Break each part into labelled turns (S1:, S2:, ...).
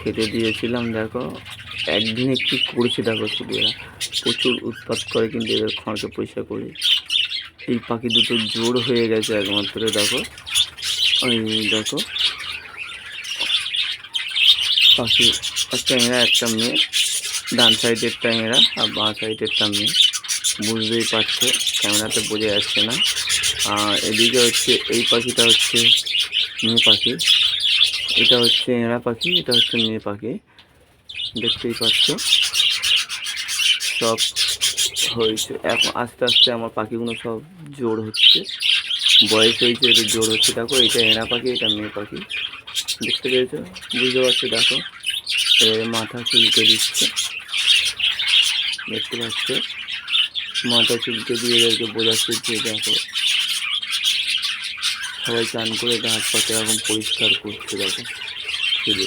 S1: খেতে দিয়েছিলাম। দেখো একদিনে কি করেছে দেখো, শুধু এরা প্রচুর উৎপাত করে, কিন্তু এদের খড়কে পরিষ্কার করি। এই পাখি দুটো জোর হয়ে গেছে একমাত্র। দেখো ওই দেখো পাখি, একটা এরা একটা মেয়ে, ডান সাইডেরটা এরা আর বাঁ সাইডেরটা মেয়ে। বুঝতেই পারছো, ক্যামেরাতে বোঝা যাচ্ছে না। আর এদিকে হচ্ছে এই পাখিটা হচ্ছে মেয়ে পাখি, এটা হচ্ছে এঁড়া পাখি, এটা হচ্ছে মেয়ে পাখি। দেখতেই পাচ্ছ সব হয়েছে। এখন আস্তে আস্তে আমার পাখিগুলো সব জোর হচ্ছে, বয়স হয়েছে এদের জোর হচ্ছে। দেখো এটা এঁড়া পাখি, এটা মেয়ে পাখি, দেখতে পেয়েছো, বুঝতে পারছো। দেখো এর মাথা চুলকে দিচ্ছে, দেখতে পাচ্ছ, মাথা চুলকে দিয়ে এদেরকে বোঝাচ্ছে যে দেখো সবাই চান করে হাত পাতে এরকম পরিষ্কার করছে। দেখো শুধু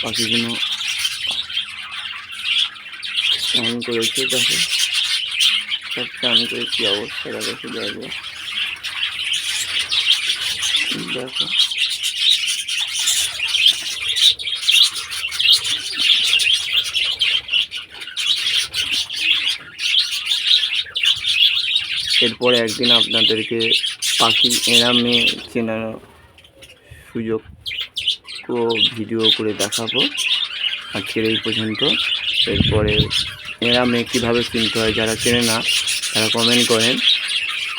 S1: পাখিগুলো চান করেছে। দেখো সব চান করে কি অবস্থা, দেখো শুধু একবার দেখো। এরপরে একদিন আপনাদেরকে পাখি এরা মেয়ে চেনানো সুযোগ ও ভিডিও করে দেখাবো। আজকের এই পর্যন্ত। এরপরে এরা মেয়ে কীভাবে চিনতে হয়, যারা চেনে না তারা কমেন্ট করেন,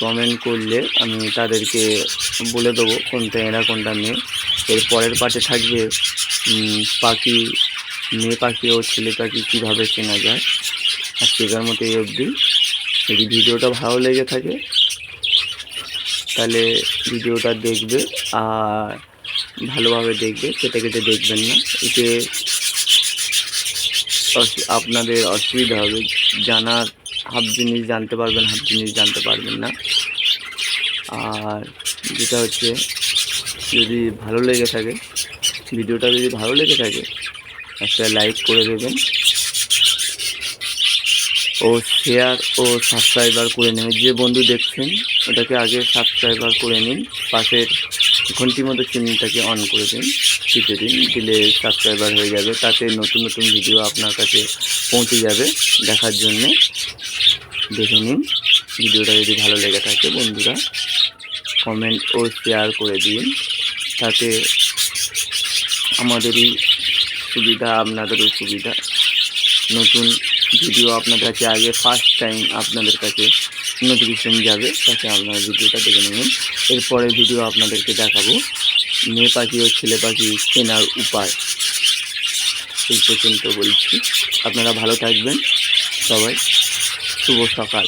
S1: কমেন্ট করলে আমি তাদেরকে বলে দেবো কোনটা এরা কোনটা মেয়ে। এর পরের পার্টে থাকবে পাখি, মেয়ে পাখি ও ছেলে পাখি কীভাবে চেনা যায়। আজকের মতো এই অবধি। যদি ভিডিওটা ভালো লেগে থাকে তাহলে ভিডিওটা দেখবে, আর ভালোভাবে দেখবে, কেটে কেটে দেখবেন না। এতে আপনাদের অসুবিধা হবে, জানার হাফ জিনিস জানতে পারবেন, হাফ জিনিস জানতে পারবেন না। আর যেটা হচ্ছে, যদি ভালো লেগে থাকে ভিডিওটা, যদি ভালো লেগে থাকে একটা লাইক করে দেবেন ও শেয়ার ও সাবস্ক্রাইবার করে নেবেন। যে বন্ধু দেখছেন ওটাকে আগে সাবস্ক্রাইবার করে নিন, পাশের ঘন্টির মতো চিহ্নটাকে অন করে দিন, টিপে দিন, দিলে সাবস্ক্রাইবার হয়ে যাবে। তাতে নতুন নতুন ভিডিও আপনার কাছে পৌঁছে যাবে দেখার জন্যে। দেখে নিন ভিডিওটা যদি ভালো লেগে থাকে বন্ধুরা, কমেন্ট ও শেয়ার করে দিন, তাতে আমাদেরই সুবিধা আপনাদেরও সুবিধা। নতুন ভিডিও আপনাদের কাছে আগে ফার্স্ট টাইম আপনাদের কাছে নোটিফিকেশন যাবে, তাতে আপনারা ভিডিওটা দেখে নেবেন। এরপরে ভিডিও আপনাদেরকে দেখাবো মেয়ে পাখি ও ছেলে পাখি চেনার উপায়। এই পর্যন্ত বলছি, আপনারা ভালো থাকবেন সবাই। শুভ সকাল।